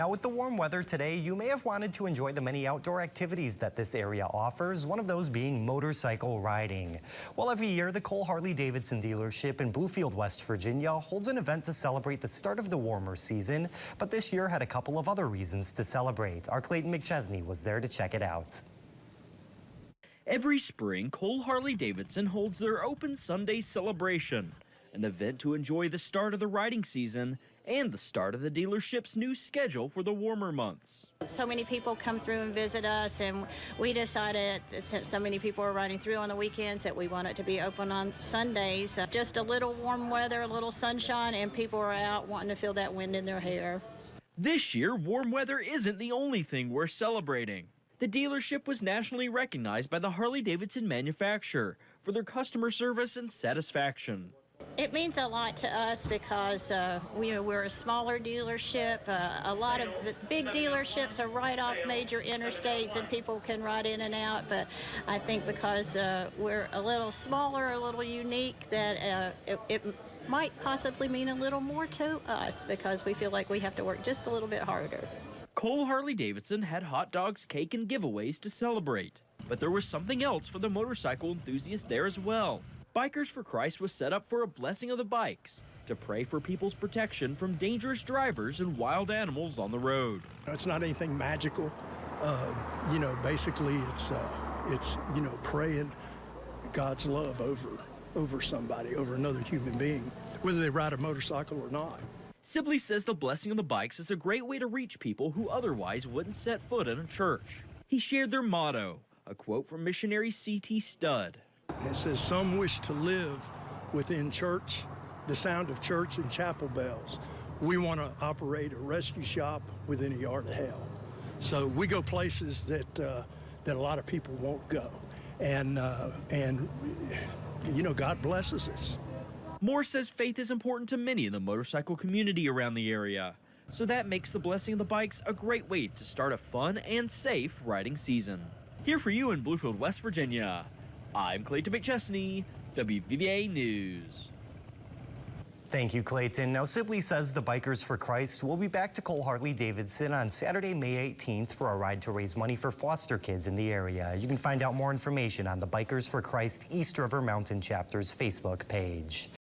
Now, with the warm weather today, you may have wanted to enjoy the many outdoor activities that this area offers, one of those being motorcycle riding. Well, every year, the Cole Harley-Davidson dealership in Bluefield, West Virginia holds an event to celebrate the start of the warmer season, but this year had a couple of other reasons to celebrate. Our Clayton McChesney was there to check it out. Every spring, Cole Harley-Davidson holds their Open Sunday celebration, an event to enjoy the start of the riding season and the start of the dealership's new schedule for the warmer months. So many people come through and visit us, and we decided that since so many people are riding through on the weekends that we want it to be open on Sundays. Just a little warm weather, a little sunshine, and people are out wanting to feel that wind in their hair. This year, warm weather isn't the only thing we're celebrating. The dealership was nationally recognized by the Harley-Davidson manufacturer for their customer service and satisfaction. It means a lot to us because we're a smaller dealership. A lot of the big dealerships are right off major interstates and people can ride in and out. But I think because we're a little smaller, a little unique, that it might possibly mean a little more to us because we feel like we have to work just a little bit harder. Cole Harley-Davidson had hot dogs, cake, and giveaways to celebrate. But there was something else for the motorcycle enthusiasts there as well. Bikers for Christ was set up for a blessing of the bikes to pray for people's protection from dangerous drivers and wild animals on the road. It's not anything magical. Basically it's praying God's love over somebody, over another human being, whether they ride a motorcycle or not. Sibley says the blessing of the bikes is a great way to reach people who otherwise wouldn't set foot in a church. He shared their motto, a quote from missionary C.T. Studd. It says, "Some wish to live within church, the sound of church and chapel bells. We want to operate a rescue shop within a yard of hell." So we go places that a lot of people won't go. And God blesses us. Moore says faith is important to many in the motorcycle community around the area. So that makes the blessing of the bikes a great way to start a fun and safe riding season. Here for you in Bluefield, West Virginia, I'm Clayton McChesney, WVVA News. Thank you, Clayton. Now, Sibley says the Bikers for Christ will be back to Cole Harley-Davidson on Saturday, May 18th for a ride to raise money for foster kids in the area. You can find out more information on the Bikers for Christ East River Mountain Chapter's Facebook page.